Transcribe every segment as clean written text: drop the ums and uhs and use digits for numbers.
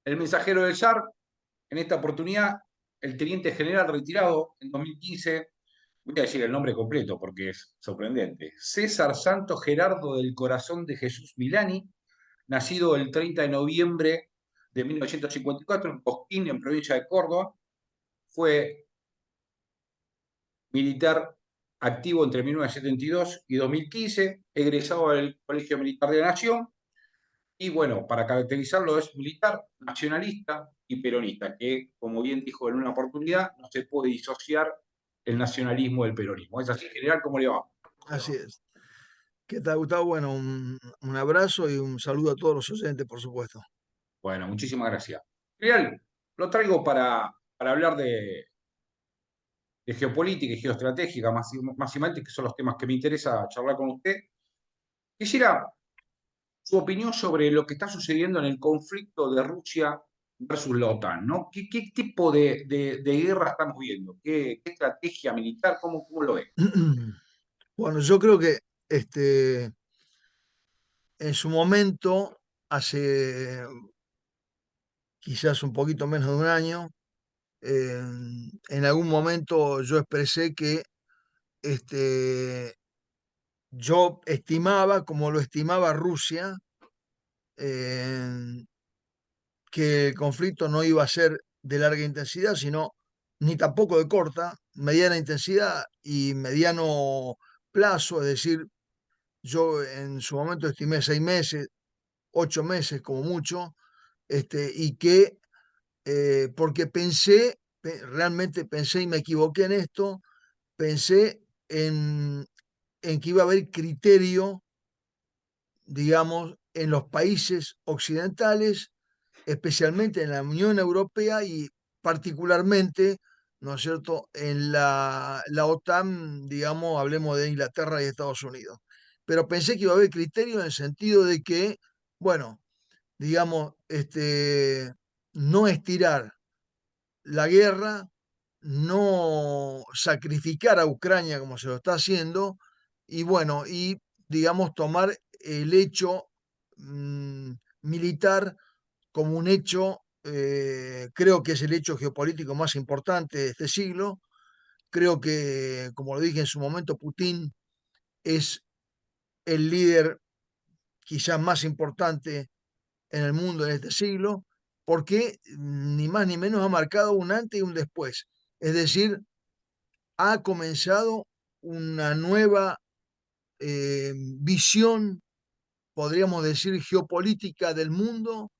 El mensajero del zar, en esta oportunidad, el teniente general retirado en 2015, voy a decir el nombre completo porque es sorprendente, César Santo Gerardo del Corazón de Jesús Milani, nacido el 30 de noviembre de 1954 en Cosquín, en provincia de Córdoba, fue militar activo entre 1972 y 2015, egresado del Colegio Militar de la Nación, y bueno, para caracterizarlo es militar, nacionalista y peronista, que como bien dijo en una oportunidad, no se puede disociar el nacionalismo del peronismo. ¿Es así, general? ¿Cómo le va? Así es. ¿Qué tal, Gustavo? Bueno, un abrazo y un saludo a todos los oyentes, por supuesto. Bueno, muchísimas gracias. General, lo traigo para hablar de geopolítica y geoestratégica, máximamente, que son los temas que me interesa charlar con usted. Quisiera su opinión sobre lo que está sucediendo en el conflicto de Rusia versus la OTAN, ¿no? ¿Qué tipo de guerra estamos viendo? ¿Qué estrategia militar? ¿Cómo lo ve? Bueno, yo creo que en su momento, hace quizás un poquito menos de un año, en algún momento yo expresé que este, yo estimaba, como lo estimaba Rusia, eh, que el conflicto no iba a ser de larga intensidad, sino ni tampoco de corta, mediana intensidad y mediano plazo, es decir, yo en su momento estimé 6 meses, 8 meses como mucho, y que porque realmente pensé y me equivoqué en esto, pensé en que iba a haber criterio, digamos, en los países occidentales, especialmente en la Unión Europea y particularmente, ¿no es cierto?, en la OTAN, digamos, hablemos de Inglaterra y Estados Unidos. Pero pensé que iba a haber criterio en el sentido de que, bueno, digamos, no estirar la guerra, no sacrificar a Ucrania como se lo está haciendo, y bueno, y digamos, tomar el hecho militar como un hecho, creo que es el hecho geopolítico más importante de este siglo. Creo que, como lo dije en su momento, Putin es el líder quizás más importante en el mundo en este siglo, porque ni más ni menos ha marcado un antes y un después. Es decir, ha comenzado una nueva visión, podríamos decir, geopolítica del mundo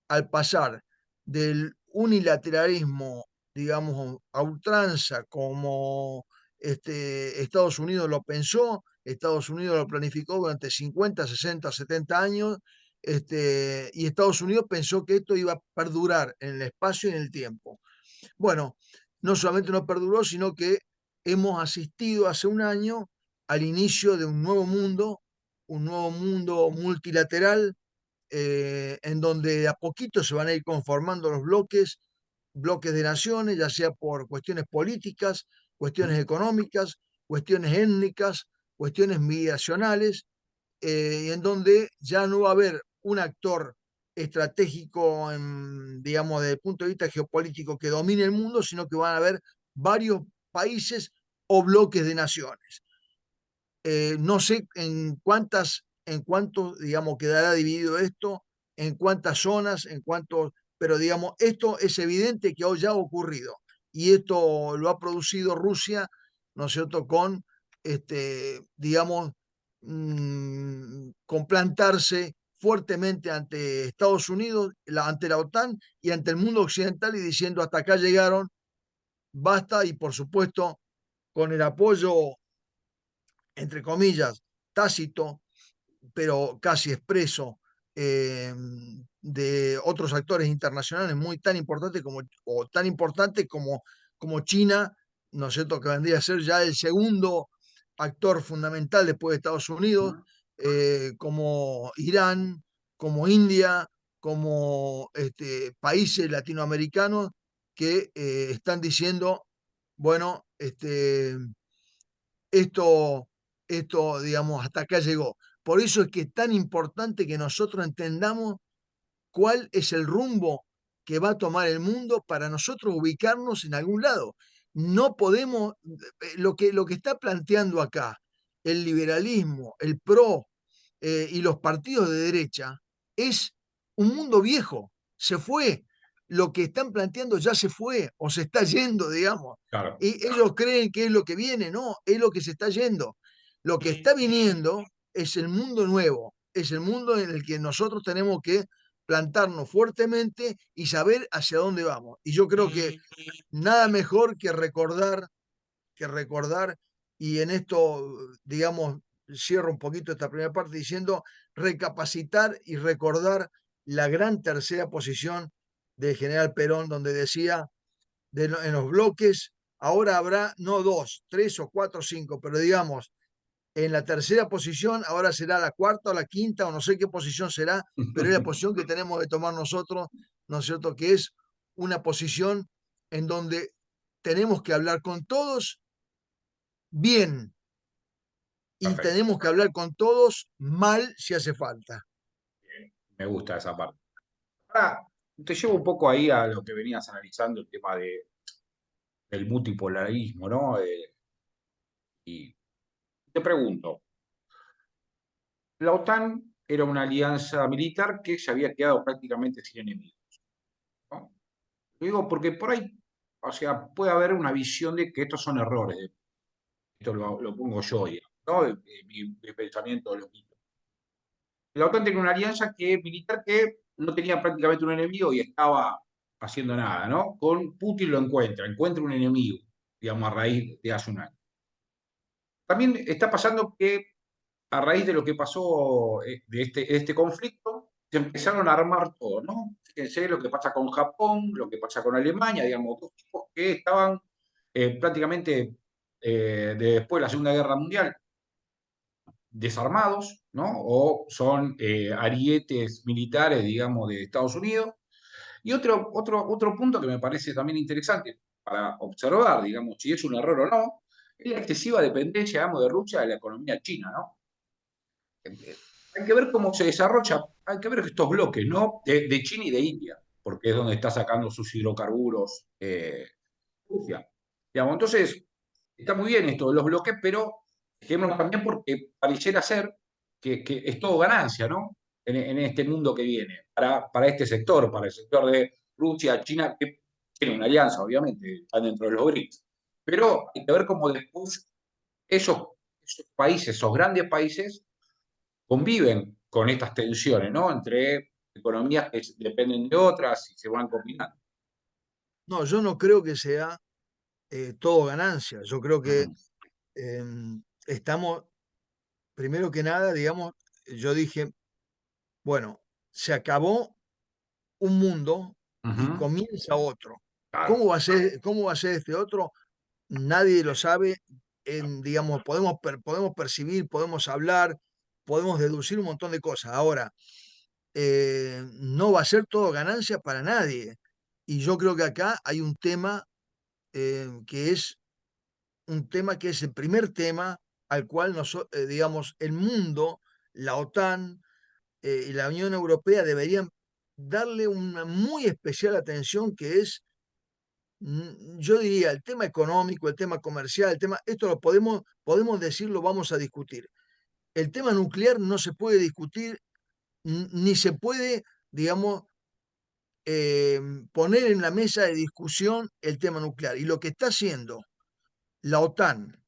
al pasar del unilateralismo, digamos, a ultranza, como Estados Unidos lo pensó, Estados Unidos lo planificó durante 50, 60, 70 años, y Estados Unidos pensó que esto iba a perdurar en el espacio y en el tiempo. Bueno, no solamente no perduró, sino que hemos asistido hace un año al inicio de un nuevo mundo multilateral, en donde a poquito se van a ir conformando los bloques de naciones, ya sea por cuestiones políticas, cuestiones económicas, cuestiones étnicas, cuestiones migracionales, y en donde ya no va a haber un actor estratégico, digamos, desde el punto de vista geopolítico que domine el mundo, sino que van a haber varios países o bloques de naciones. No sé en cuánto, digamos, quedará dividido esto, en cuántas zonas, en cuántos, pero digamos, esto es evidente que hoy ya ha ocurrido y esto lo ha producido Rusia, ¿no es cierto?, digamos, con plantarse fuertemente ante Estados Unidos, ante la OTAN y ante el mundo occidental y diciendo hasta acá llegaron, basta y por supuesto con el apoyo, entre comillas, tácito, pero casi expreso, de otros actores internacionales muy tan importantes como China, ¿no es cierto?, que vendría a ser ya el segundo actor fundamental después de Estados Unidos, como Irán, como India, como países latinoamericanos que están diciendo, bueno, esto, digamos, hasta acá llegó. Por eso es que es tan importante que nosotros entendamos cuál es el rumbo que va a tomar el mundo para nosotros ubicarnos en algún lado. No podemos, lo que está planteando acá el liberalismo, el PRO y los partidos de derecha es un mundo viejo, se fue. Lo que están planteando ya se fue o se está yendo, digamos. Claro. Y ellos creen que es lo que viene, no, es lo que se está yendo. Lo que está viniendo es el mundo nuevo, es el mundo en el que nosotros tenemos que plantarnos fuertemente y saber hacia dónde vamos. Y yo creo que nada mejor que recordar, y en esto, digamos, cierro un poquito esta primera parte diciendo recapacitar y recordar la gran tercera posición del general Perón, donde decía en los bloques, ahora habrá no dos, tres o cuatro o cinco, pero digamos, en la tercera posición, ahora será la cuarta o la quinta, o no sé qué posición será, pero es la posición que tenemos que tomar nosotros, ¿no es cierto? Que es una posición en donde tenemos que hablar con todos bien y Perfecto. tenemos que hablar con todos mal si hace falta. Me gusta esa parte. Ahora, te llevo un poco ahí a lo que venías analizando, el tema del multipolarismo, ¿no? Y te pregunto, la OTAN era una alianza militar que se había quedado prácticamente sin enemigos, ¿no? Lo digo porque por ahí, o sea, puede haber una visión de que estos son errores. Esto lo pongo yo, digamos, ¿no? Mi pensamiento lo quito. La OTAN tenía una alianza militar que no tenía prácticamente un enemigo y estaba haciendo nada, ¿no? Con Putin lo encuentra un enemigo, digamos, a raíz de hace un año. También está pasando que a raíz de lo que pasó de este conflicto, se empezaron a armar todo, ¿no? Fíjense lo que pasa con Japón, lo que pasa con Alemania, digamos, dos tipos que estaban prácticamente después de la Segunda Guerra Mundial desarmados, ¿no? O son arietes militares, digamos, de Estados Unidos. Y otro punto que me parece también interesante para observar, digamos, si es un error o no, es la excesiva dependencia, digamos, de Rusia de la economía china, ¿no? Hay que ver cómo se desarrolla, hay que ver estos bloques, ¿no? De China y de India, porque es donde está sacando sus hidrocarburos Rusia. Digamos, entonces, está muy bien esto de los bloques, pero dejémoslo también porque pareciera ser que es todo ganancia, ¿no? En este mundo que viene, para este sector, para el sector de Rusia, China, que tiene una alianza, obviamente, están dentro de los BRICS. Pero hay que ver cómo después esos países, esos grandes países, conviven con estas tensiones, ¿no? Entre economías que dependen de otras y se van combinando. No, yo no creo que sea todo ganancia. Yo creo que Ujú, eh, estamos, primero que nada, digamos, yo dije, bueno, se acabó un mundo y ujú, comienza otro. claro, Cómo va a ser este otro? Nadie lo sabe. Digamos, podemos percibir, podemos hablar, podemos deducir un montón de cosas. Ahora, no va a ser todo ganancia para nadie. Y yo creo que acá hay un tema que es el primer tema al cual digamos, el mundo, la OTAN y la Unión Europea deberían darle una muy especial atención, que es, yo diría, el tema económico, el tema comercial, esto lo podemos decir, lo vamos a discutir. El tema nuclear no se puede discutir, ni se puede, digamos, eh, poner en la mesa de discusión el tema nuclear. Y lo que está haciendo la OTAN,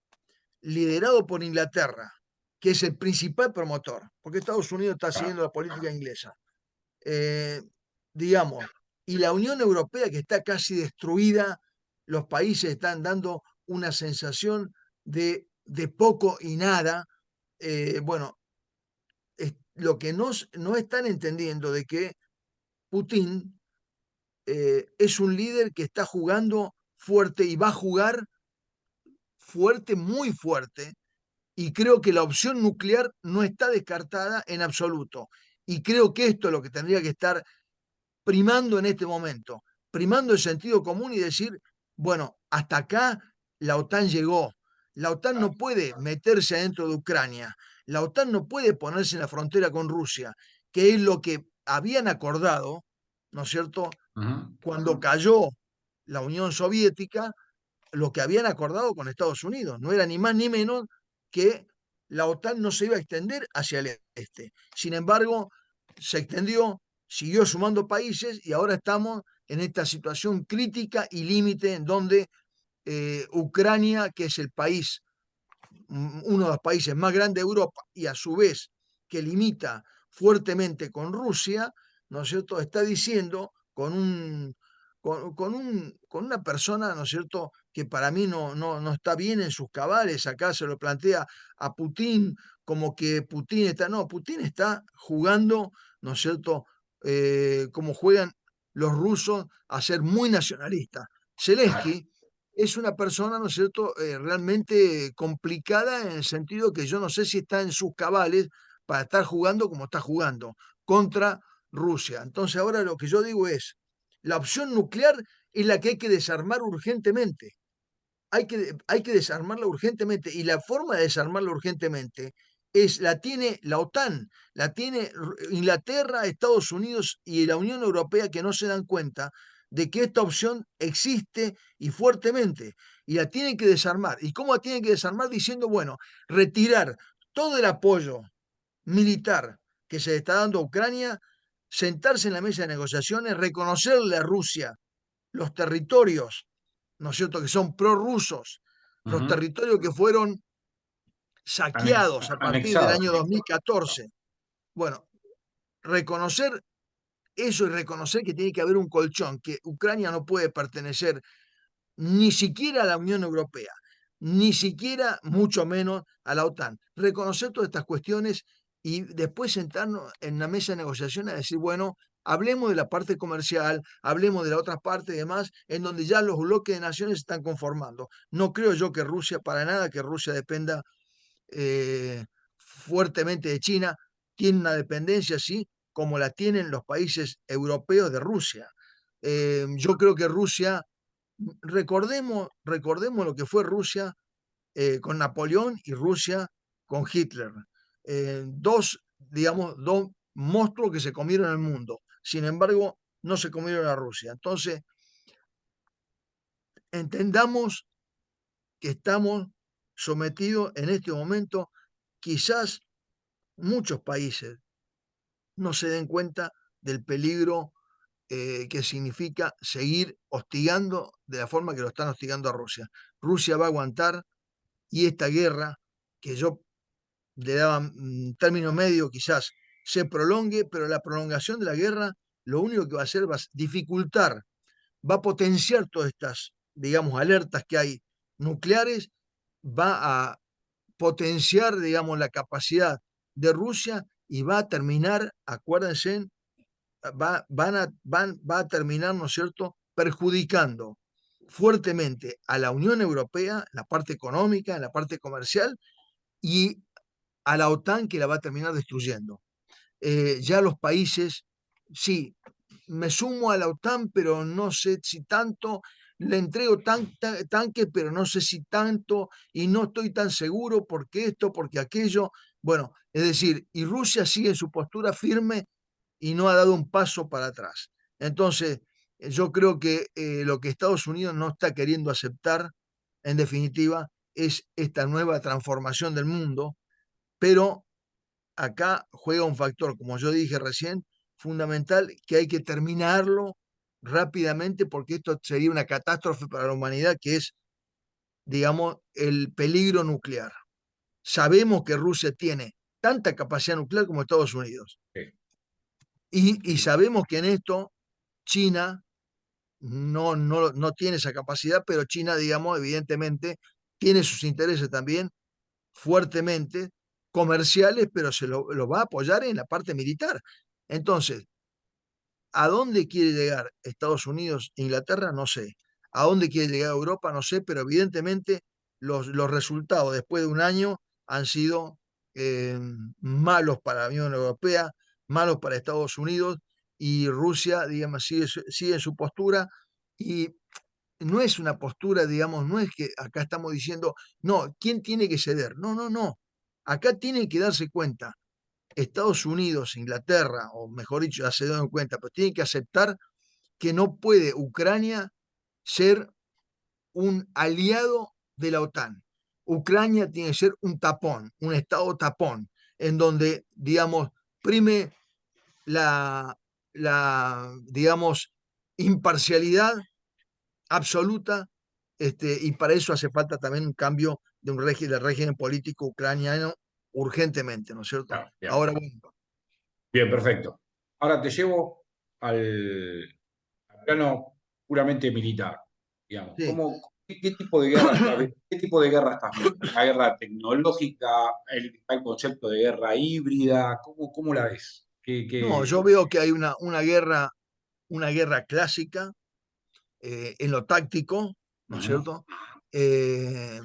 liderado por Inglaterra, que es el principal promotor, porque Estados Unidos está claro. siguiendo la política inglesa, eh, digamos, y la Unión Europea, que está casi destruida, los países están dando una sensación de poco y nada. Bueno, lo que no están entendiendo de que Putin es un líder que está jugando fuerte y va a jugar fuerte, muy fuerte, y creo que la opción nuclear no está descartada en absoluto. Y creo que esto es lo que tendría que estar primando en este momento, primando el sentido común y decir, bueno, hasta acá la OTAN llegó. La OTAN no puede meterse adentro de Ucrania. La OTAN no puede ponerse en la frontera con Rusia, que es lo que habían acordado, ¿no es cierto? Ujú. Cuando cayó la Unión Soviética, lo que habían acordado con Estados Unidos. No era ni más ni menos que la OTAN no se iba a extender hacia el este. Sin embargo, se extendió, siguió sumando países y ahora estamos en esta situación crítica y límite en donde Ucrania, que es el país, uno de los países más grandes de Europa y a su vez que limita fuertemente con Rusia, ¿no es cierto?, está diciendo con una persona, ¿no es cierto?, que para mí no está bien en sus cabales. Acá se lo plantea a Putin como que Putin está, no, Putin está jugando, ¿no es cierto?, como juegan los rusos a ser muy nacionalistas. Zelensky es una persona, ¿no es cierto?, realmente complicada en el sentido que yo no sé si está en sus cabales para estar jugando como está jugando contra Rusia. Entonces ahora lo que yo digo es, la opción nuclear es la que hay que desarmar urgentemente. Hay que desarmarla urgentemente y la forma de desarmarla urgentemente la tiene la OTAN, la tiene Inglaterra, Estados Unidos y la Unión Europea, que no se dan cuenta de que esta opción existe y fuertemente, y la tienen que desarmar. ¿Y cómo la tienen que desarmar? Diciendo, bueno, retirar todo el apoyo militar que se le está dando a Ucrania, sentarse en la mesa de negociaciones, reconocerle a Rusia los territorios, ¿no es cierto?, que son prorrusos, los Ujú. territorios que fueron saqueados a partir del Anexado, año sí. 2014. Bueno, reconocer eso y reconocer que tiene que haber un colchón, que Ucrania no puede pertenecer ni siquiera a la Unión Europea, ni siquiera, mucho menos, a la OTAN. Reconocer todas estas cuestiones y después sentarnos en la mesa de negociación a decir, bueno, hablemos de la parte comercial, hablemos de la otra parte y demás, en donde ya los bloques de naciones se están conformando. No creo yo que Rusia, para nada, que Rusia dependa fuertemente de China, tiene una dependencia así como la tienen los países europeos de Rusia. Yo creo que Rusia, recordemos lo que fue Rusia con Napoleón y Rusia con Hitler. Dos monstruos que se comieron el mundo. Sin embargo, no se comieron a Rusia. Entonces, entendamos que estamos sometidos en este momento, quizás muchos países no se den cuenta del peligro que significa seguir hostigando de la forma que lo están hostigando a Rusia. Rusia va a aguantar y esta guerra, que yo le daba término medio, quizás se prolongue, pero la prolongación de la guerra lo único que va a hacer va a dificultar, va a potenciar todas estas, digamos, alertas que hay nucleares, va a potenciar, digamos, la capacidad de Rusia y va a terminar, acuérdense, va a terminar, ¿no es cierto?, perjudicando fuertemente a la Unión Europea, la parte económica, en la parte comercial, y a la OTAN, que la va a terminar destruyendo. Ya los países, sí, me sumo a la OTAN, pero no sé si tanto, le entrego tanques, pero no sé si tanto, y no estoy tan seguro porque esto, porque aquello. Bueno, es decir, y Rusia sigue en su postura firme y no ha dado un paso para atrás. Entonces, yo creo que lo que Estados Unidos no está queriendo aceptar, en definitiva, es esta nueva transformación del mundo, pero acá juega un factor, como yo dije recién, fundamental, que hay que terminarlo rápidamente porque esto sería una catástrofe para la humanidad, que es, digamos, el peligro nuclear. Sabemos que Rusia tiene tanta capacidad nuclear como Estados Unidos. Sí. Y sabemos que en esto China no tiene esa capacidad, pero China, digamos, evidentemente tiene sus intereses también fuertemente comerciales, pero lo va a apoyar en la parte militar. Entonces, ¿a dónde quiere llegar Estados Unidos e Inglaterra? No sé. ¿A dónde quiere llegar Europa? No sé, pero evidentemente los resultados después de un año han sido eh, malos para la Unión Europea, malos para Estados Unidos y Rusia, digamos, sigue en su postura y no es una postura, digamos, no es que acá estamos diciendo, no, ¿quién tiene que ceder? No, no, no. Acá tienen que darse cuenta Estados Unidos, Inglaterra, o mejor dicho, ya se dieron cuenta, pero tienen que aceptar que no puede Ucrania ser un aliado de la OTAN. Ucrania tiene que ser un tapón, un estado tapón, en donde, digamos, prime digamos, imparcialidad absoluta, y para eso hace falta también un cambio de un régimen, del régimen político ucraniano urgentemente, ¿no es cierto? Claro, bien, Ahora, bueno, bien, perfecto. Ahora te llevo al plano puramente militar, digamos. sí. ¿Qué tipo de guerra qué tipo de guerra estás viendo? ¿La guerra tecnológica? ¿El concepto de guerra híbrida? ¿Cómo la ves? No, yo veo que hay una guerra clásica en lo táctico, ¿no es Ujú. cierto? Eh,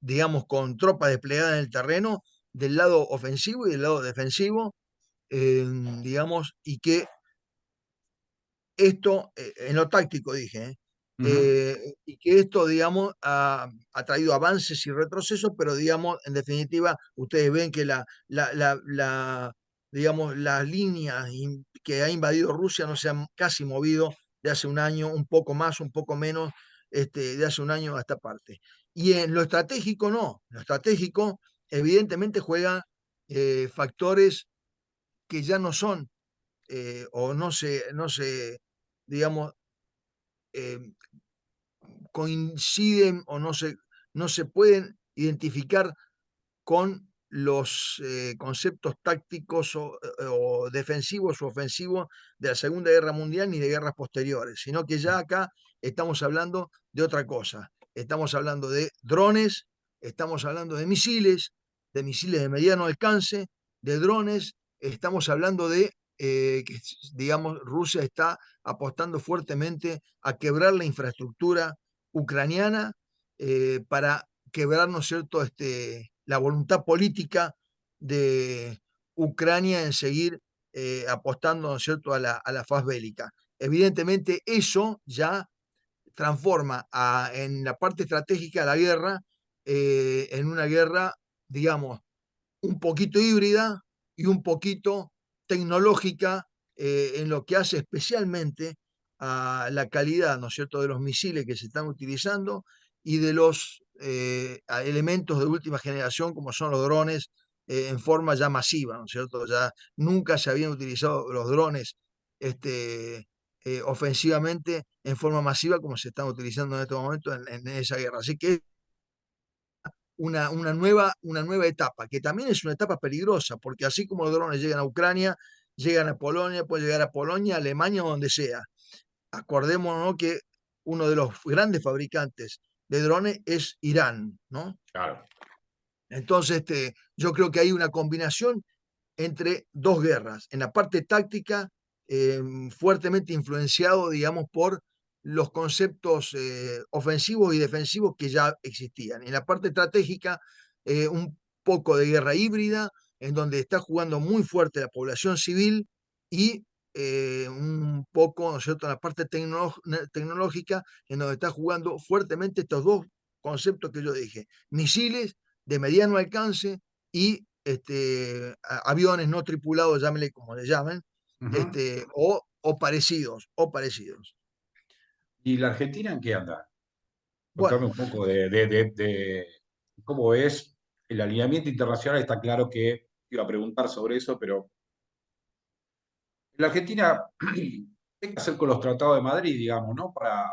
digamos, con tropas desplegadas en el terreno del lado ofensivo y del lado defensivo, eh, digamos, y que esto, en lo táctico dije, Ujú. y que esto, digamos, ha traído avances y retrocesos, pero, digamos, en definitiva, ustedes ven que digamos, las líneas que ha invadido Rusia no se han casi movido de hace un año, un poco más, un poco menos, de hace un año a esta parte. Y en lo estratégico no, en lo estratégico evidentemente juegan factores que ya no son o no se digamos, eh, coinciden o no se pueden identificar con los conceptos tácticos o defensivos o ofensivos de la Segunda Guerra Mundial ni de guerras posteriores, sino que ya acá estamos hablando de otra cosa. Estamos hablando de drones, estamos hablando de misiles de mediano alcance, de drones, estamos hablando de que, digamos, Rusia está apostando fuertemente a quebrar la infraestructura ucraniana para quebrar, ¿no es cierto?, la voluntad política de Ucrania en seguir apostando, ¿no es cierto?, a la faz bélica. Evidentemente, eso ya transforma en la parte estratégica de la guerra en una guerra, digamos, un poquito híbrida y un poquito tecnológica en lo que hace especialmente a la calidad, ¿no es cierto?, de los misiles que se están utilizando y de los elementos de última generación como son los drones en forma ya masiva, ¿no es cierto? Ya nunca se habían utilizado los drones ofensivamente en forma masiva como se están utilizando en estos momentos en esa guerra. Así que una nueva etapa, que también es una etapa peligrosa, porque así como los drones llegan a Ucrania, llegan a Polonia, puede llegar a Polonia, Alemania o donde sea. Acordémonos que uno de los grandes fabricantes de drones es Irán, ¿no? Claro. Entonces, yo creo que hay una combinación entre dos guerras. En la parte táctica, fuertemente influenciado, digamos, por los conceptos ofensivos y defensivos que ya existían. En la parte estratégica, un poco de guerra híbrida, en donde está jugando muy fuerte la población civil y un poco, ¿no es cierto?, en la parte tecnológica, en donde está jugando fuertemente estos dos conceptos que yo dije, misiles de mediano alcance y aviones no tripulados, llámenle como le llamen, Ujú. o parecidos. ¿Y la Argentina en qué anda? Contame Bueno, un poco de cómo es el alineamiento internacional. Está claro que iba a preguntar sobre eso, pero la Argentina, ¿qué hay que hacer con los tratados de Madrid, digamos, ¿no? Para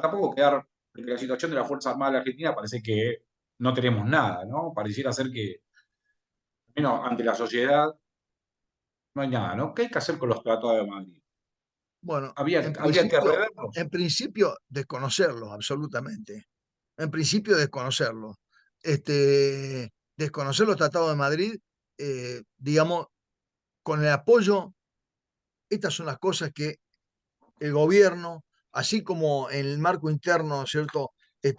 tampoco quedar, porque la situación de las Fuerzas Armadas de la Argentina parece que no tenemos nada, ¿no? Pareciera ser que, al menos ante la sociedad, no hay nada, ¿no? ¿Qué hay que hacer con los tratados de Madrid? bueno, Habría que reverlos. en principio desconocerlo absolutamente. En principio desconocerlo. Desconocer los tratados de Madrid, digamos, con el apoyo, estas son las cosas que el gobierno, así como en el marco interno, ¿cierto?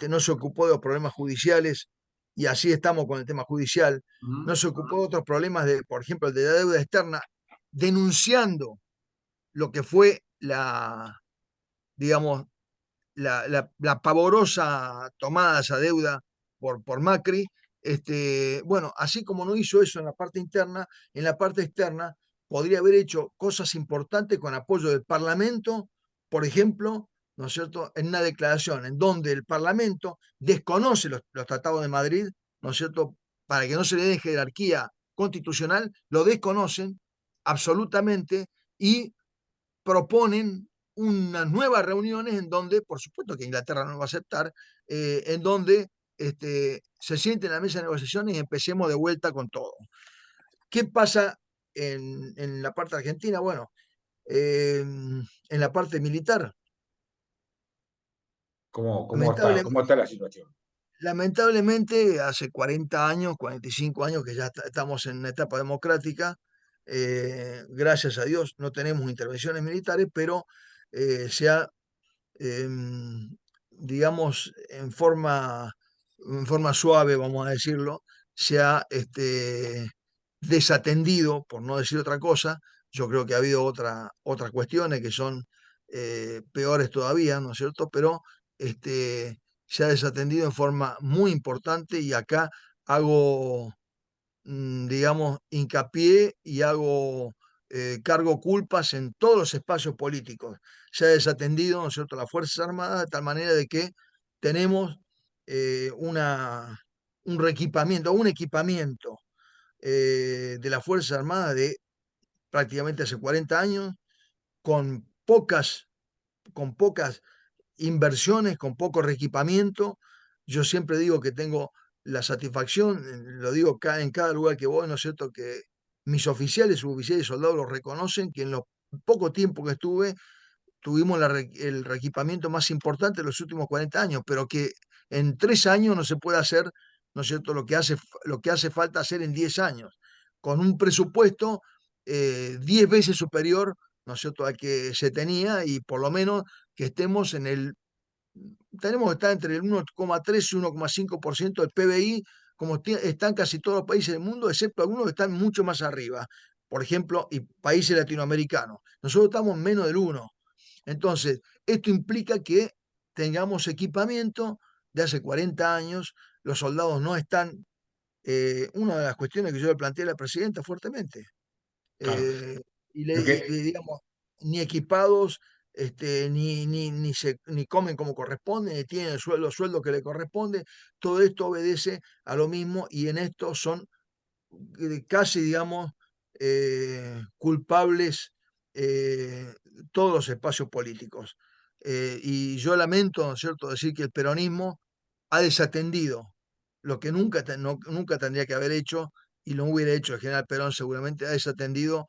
No se ocupó de los problemas judiciales, y así estamos con el tema judicial, no Ujú. se ocupó de otros problemas, por ejemplo, el de la deuda externa, denunciando lo que fue digamos, la pavorosa tomada de esa deuda por Macri. Bueno, así como no hizo eso en la parte interna, en la parte externa podría haber hecho cosas importantes con apoyo del Parlamento por ejemplo, ¿no es cierto?, en una declaración en donde el Parlamento desconoce los tratados de Madrid, ¿no es cierto?, para que no se le dé jerarquía constitucional, lo desconocen absolutamente y proponen unas nuevas reuniones en donde, por supuesto que Inglaterra no va a aceptar, en donde se sienten en la mesa de negociaciones y empecemos de vuelta con todo. ¿Qué pasa en la parte argentina? Bueno, en la parte militar, lamentable, cómo está la situación? lamentablemente hace 40 años, 45 años que ya estamos en una etapa democrática, gracias a Dios no tenemos intervenciones militares, pero se ha digamos, en forma suave, vamos a decirlo, se ha desatendido, por no decir otra cosa. Yo creo que ha habido otras cuestiones que son peores todavía, ¿no es cierto? Pero se ha desatendido en forma muy importante y acá hago digamos, hincapié y hago cargo culpas en todos los espacios políticos. Se ha desatendido, ¿no es cierto?, las Fuerzas Armadas de tal manera de que tenemos un reequipamiento, un equipamiento de las Fuerzas Armadas de prácticamente hace 40 años, con pocas inversiones, con poco reequipamiento. Yo siempre digo que tengo la satisfacción, lo digo en cada lugar que voy, ¿no es cierto?, que mis oficiales, suboficiales y soldados lo reconocen, que en lo poco tiempo que estuve tuvimos el reequipamiento más importante de los últimos 40 años, pero que en 3 años no se puede hacer, ¿no es cierto?, lo que hace falta hacer en 10 años, con un presupuesto 10 veces superior, ¿no es cierto?, al que se tenía y por lo menos que estemos tenemos que estar entre el 1,3 y 1,5% del PBI, como están casi todos los países del mundo, excepto algunos que están mucho más arriba, por ejemplo, y países latinoamericanos. Nosotros estamos menos del 1. Entonces, esto implica que tengamos equipamiento de hace 40 años, los soldados no están, una de las cuestiones que yo le planteé a la presidenta fuertemente, Claro, eh, porque, digamos, ni equipados, ni comen como corresponde, ni tienen los sueldos que le corresponde. Todo esto obedece a lo mismo y en esto son casi, digamos, culpables eh, todos los espacios políticos. Y yo lamento, ¿no es cierto?, decir que el peronismo ha desatendido lo que nunca tendría que haber hecho y lo hubiera hecho el general Perón seguramente, ha desatendido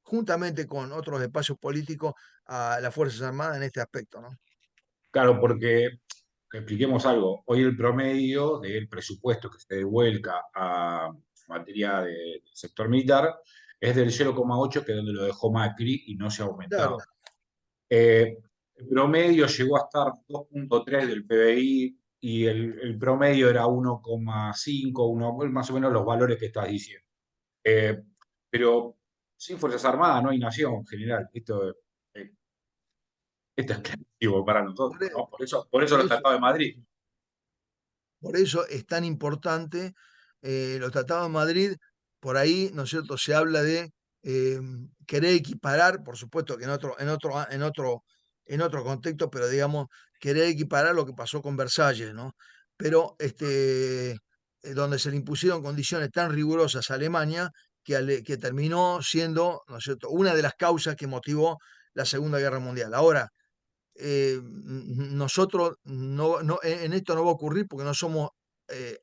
juntamente con otros espacios políticos a las Fuerzas Armadas en este aspecto, ¿no? claro, porque que expliquemos algo. Hoy el promedio del presupuesto que se devuelca a materia del sector militar es del 0,8, que es donde lo dejó Macri y no se ha aumentado. Claro, El promedio llegó a estar 2,3 del PBI y el promedio era 1,5, más o menos los valores que estás diciendo. Eh, pero sin Fuerzas Armadas no hay nación general. Eh, esto es clarísimo para por, nosotros, e- ¿no? Por eso por los eso, tratados de Madrid. por eso es tan importante los tratados de Madrid. Por ahí, ¿no es cierto?, se habla de eh, querer equiparar, por supuesto que en otro contexto, pero digamos, querer equiparar lo que pasó con Versalles, ¿no? Pero donde se le impusieron condiciones tan rigurosas a Alemania que terminó siendo, ¿no es cierto?, una de las causas que motivó la Segunda Guerra Mundial. Ahora, nosotros en esto no va a ocurrir porque no somos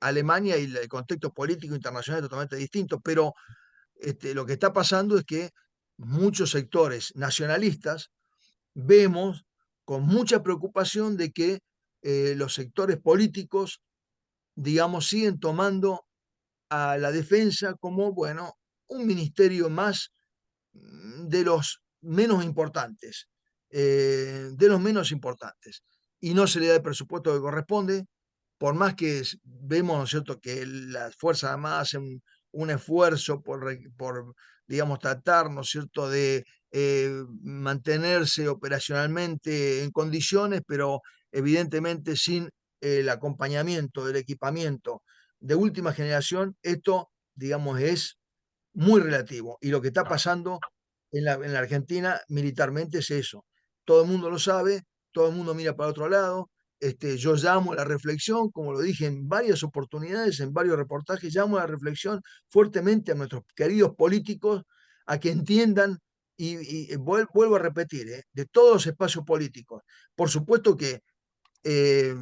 Alemania y el contexto político internacional es totalmente distinto, pero lo que está pasando es que muchos sectores nacionalistas vemos con mucha preocupación de que los sectores políticos, digamos, siguen tomando a la defensa como, bueno, un ministerio más de los menos importantes, de los menos importantes, y no se le da el presupuesto que corresponde, por más que vemos, ¿no es cierto?, que las Fuerzas Armadas hacen un esfuerzo por, digamos, tratar, ¿no es cierto?, de mantenerse operacionalmente en condiciones, pero evidentemente sin el acompañamiento del equipamiento de última generación, esto, digamos, es muy relativo. Y lo que está pasando en la Argentina militarmente es eso. todo el mundo lo sabe, todo el mundo mira para otro lado. Yo llamo a la reflexión, como lo dije en varias oportunidades, en varios reportajes, llamo a la reflexión fuertemente a nuestros queridos políticos a que entiendan, y vuelvo a repetir, de todos los espacios políticos. Por supuesto que eh,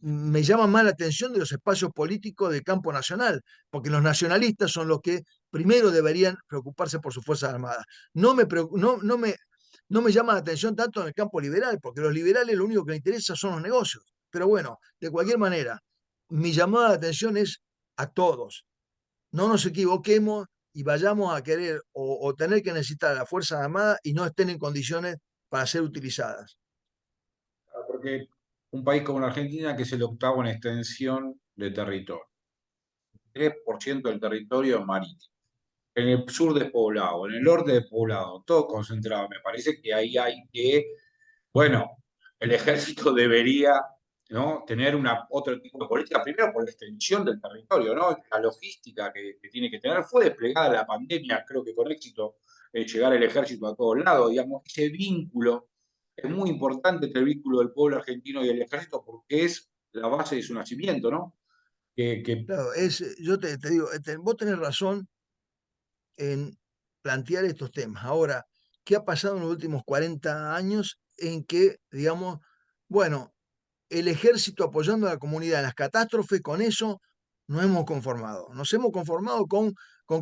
me llama más la atención de los espacios políticos del campo nacional, porque los nacionalistas son los que primero deberían preocuparse por sus Fuerzas Armadas. No me llama la atención tanto en el campo liberal, porque los liberales lo único que les interesa son los negocios. Pero bueno, de cualquier manera, mi llamada de atención es a todos. No nos equivoquemos y vayamos a querer o tener que necesitar a las Fuerzas Armadas y no estén en condiciones para ser utilizadas. Porque un país como la Argentina, que es el octavo en extensión de territorio, 3% del territorio es marítimo. En el sur despoblado, en el norte despoblado, todo concentrado. Me parece que ahí hay que, bueno, el ejército debería, ¿no?, tener otro tipo de política, primero por la extensión del territorio, ¿no? La logística que tiene que tener. Fue desplegada la pandemia, creo que con éxito, llegar el ejército a todos lados, digamos, ese vínculo es muy importante entre el vínculo del pueblo argentino y el ejército porque es la base de su nacimiento, ¿no? Que Claro, yo te digo, vos tenés razón en plantear estos temas. Ahora, ¿qué ha pasado en los últimos 40 años en que, digamos, bueno, el ejército apoyando a la comunidad en las catástrofes, con eso nos hemos conformado? Nos hemos conformado con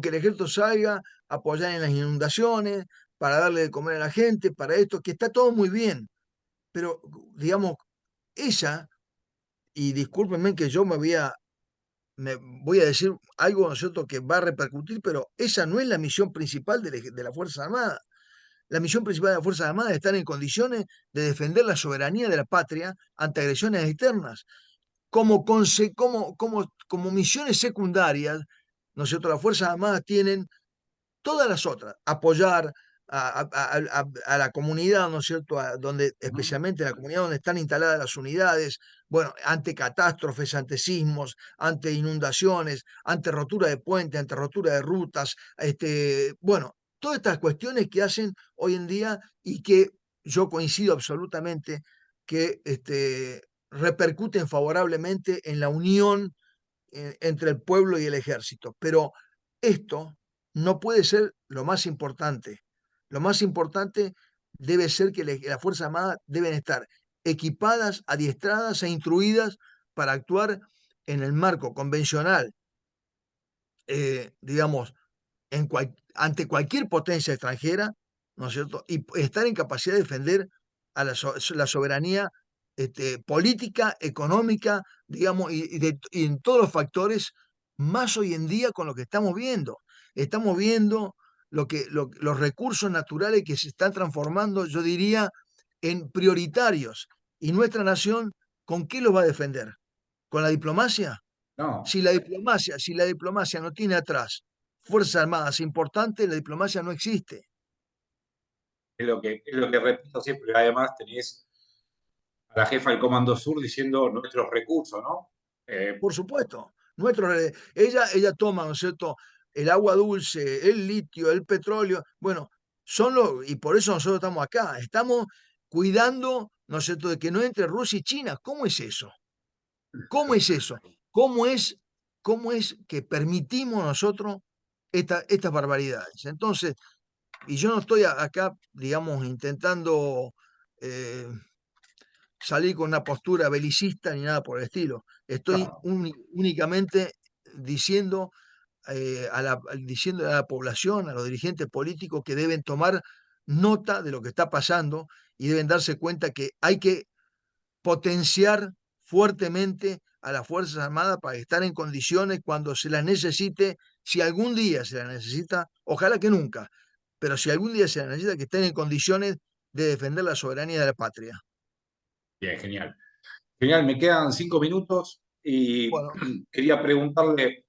que el ejército salga a apoyar en las inundaciones, para darle de comer a la gente, para esto, que está todo muy bien, pero, digamos, ella, y discúlpenme que yo me voy a decir algo, ¿no es cierto?, que va a repercutir, pero esa no es la misión principal de la Fuerza Armada. La misión principal de las Fuerzas Armadas es estar en condiciones de defender la soberanía de la patria ante agresiones externas. Como misiones secundarias, ¿no es cierto?, las Fuerzas Armadas tienen todas las otras, apoyar a la comunidad, ¿no es cierto?, especialmente en la comunidad donde están instaladas las unidades, bueno, ante catástrofes, ante sismos, ante inundaciones, ante rotura de puentes, ante rotura de rutas, bueno, todas estas cuestiones que hacen hoy en día y que yo coincido absolutamente que repercuten favorablemente en la unión entre el pueblo y el ejército. Pero esto no puede ser lo más importante. Lo más importante debe ser que las Fuerzas Armadas deben estar equipadas, adiestradas e instruidas para actuar en el marco convencional, digamos, ante cualquier potencia extranjera, ¿no es cierto? Y estar en capacidad de defender a la soberanía política, económica, digamos, y en todos los factores, más hoy en día con lo que estamos viendo. Estamos viendo los recursos naturales que se están transformando, yo diría, en prioritarios. Y nuestra nación, ¿con qué los va a defender? ¿Con la diplomacia? no, Si la diplomacia no tiene atrás fuerzas armadas importantes, la diplomacia no existe. es lo que repito siempre. Además, tenés a la jefa del Comando Sur diciendo nuestros recursos, ¿no? Por supuesto. Ella toma, ¿no es cierto?, el agua dulce, el litio, el petróleo. Bueno, y por eso nosotros estamos acá. Estamos cuidando, ¿no es cierto?, de que no entre Rusia y China. ¿Cómo es eso? ¿Cómo es eso? ¿Cómo es, cómo es que permitimos nosotros estas barbaridades? Entonces, y yo no estoy acá, digamos, intentando eh, salir con una postura belicista ni nada por el estilo. Estoy No, únicamente diciendo, diciendo a la población, a los dirigentes políticos que deben tomar nota de lo que está pasando y deben darse cuenta que hay que potenciar fuertemente a las Fuerzas Armadas para estar en condiciones cuando se las necesite, si algún día se las necesita, ojalá que nunca, pero si algún día se las necesita, que estén en condiciones de defender la soberanía de la patria. bien, genial. Genial, me quedan 5 minutos y Bueno, quería preguntarle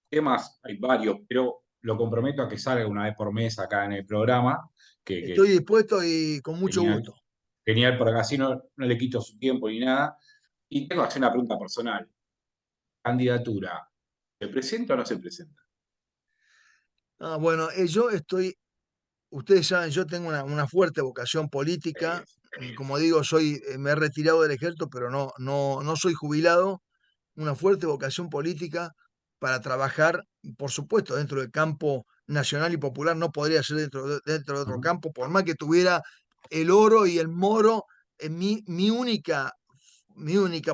temas, hay varios, pero lo comprometo a que salga una vez por mes acá en el programa, que estoy dispuesto y con mucho genial, gusto. genial, porque así no le quito su tiempo ni nada. Y tengo que hacer una pregunta personal. Candidatura, ¿se presenta o no se presenta? Bueno, yo estoy ustedes saben, yo tengo una fuerte vocación política. Como digo, me he retirado del ejército, pero no soy jubilado. Una fuerte vocación política para trabajar, por supuesto, dentro del campo nacional y popular. No podría ser dentro de otro Ujú. campo, por más que tuviera el oro y el moro. Mi única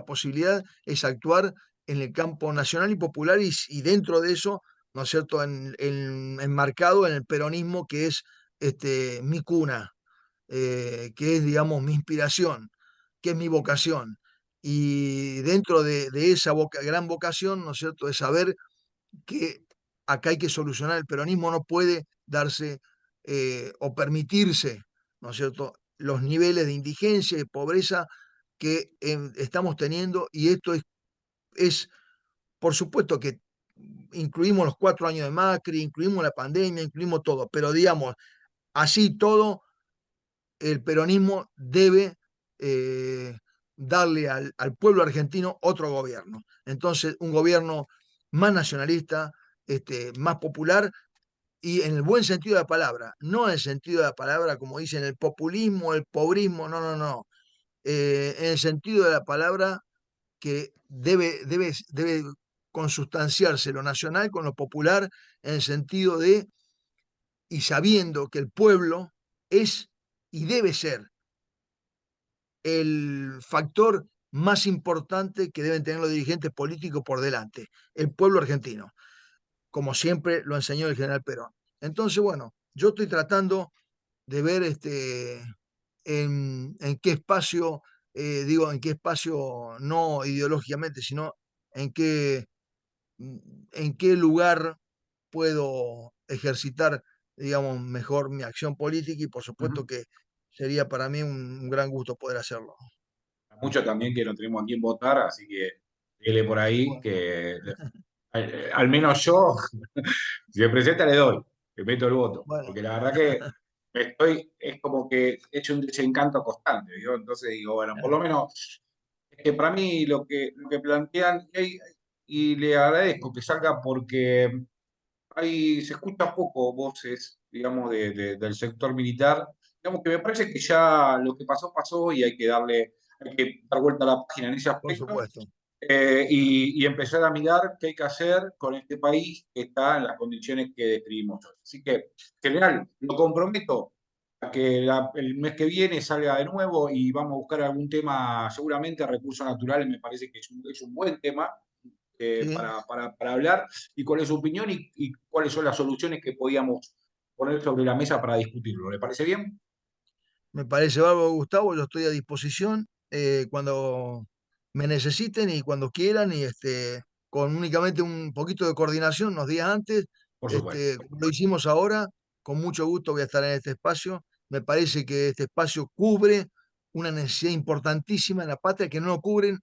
posibilidad es actuar en el campo nacional y popular, y dentro de eso, ¿no es cierto?, enmarcado en el peronismo, que es mi cuna, que es, digamos, mi inspiración, que es mi vocación. Y dentro de esa gran vocación, ¿no es cierto?, de saber que acá hay que solucionar. El peronismo no puede darse o permitirse, ¿no es cierto?, los niveles de indigencia y pobreza que estamos teniendo. Y esto es, por supuesto que incluimos los 4 años de Macri, incluimos la pandemia, incluimos todo, pero digamos, así todo, el peronismo debe eh, darle al pueblo argentino otro gobierno. Entonces, un gobierno más nacionalista, más popular, y en el buen sentido de la palabra, no en el sentido de la palabra como dicen el populismo, el pobrismo, no, no, no. En el sentido de la palabra, que debe consustanciarse lo nacional con lo popular, en el sentido de, y sabiendo que el pueblo es y debe ser el factor más importante que deben tener los dirigentes políticos por delante, el pueblo argentino, como siempre lo enseñó el general Perón. Entonces, bueno, yo estoy tratando de ver en qué espacio, digo, en qué espacio, no ideológicamente, sino en qué, en qué lugar puedo ejercitar, digamos, mejor mi acción política, y por supuesto Ujú. que sería para mí un gran gusto poder hacerlo. Mucho también que no tenemos a quién votar, así que dele por ahí Bueno, que al menos yo, si me presenta, le doy, le meto el voto, bueno, porque la verdad que es como que he hecho un desencanto constante, ¿digo? Entonces digo, bueno, por lo menos, es que para mí lo que plantean, y le agradezco que salga porque ahí se escucha poco voces, digamos, del sector militar, digamos que me parece que ya lo que pasó, pasó y hay que dar vuelta a la página en ese por aspecto, supuesto. y empezar a mirar qué hay que hacer con este país que está en las condiciones que describimos hoy. Así que, general, lo comprometo a que el mes que viene salga de nuevo y vamos a buscar algún tema, seguramente recursos naturales, me parece que es un buen tema Sí, para hablar, y cuál es su opinión y cuáles son las soluciones que podíamos poner sobre la mesa para discutirlo. ¿Le parece bien? me parece bárbaro, Gustavo. Yo estoy a disposición cuando me necesiten y cuando quieran, y con únicamente un poquito de coordinación unos días antes, Por supuesto. como lo hicimos ahora. Con mucho gusto voy a estar en este espacio. Me parece que este espacio cubre una necesidad importantísima en la patria, que no lo cubren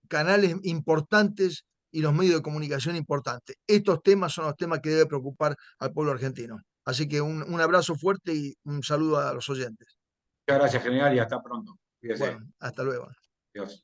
canales importantes y los medios de comunicación importantes. Estos temas son los temas que debe preocupar al pueblo argentino. Así que un abrazo fuerte y un saludo a los oyentes. Muchas gracias, general, y hasta pronto. Bueno, Fíjese. hasta luego. Dios.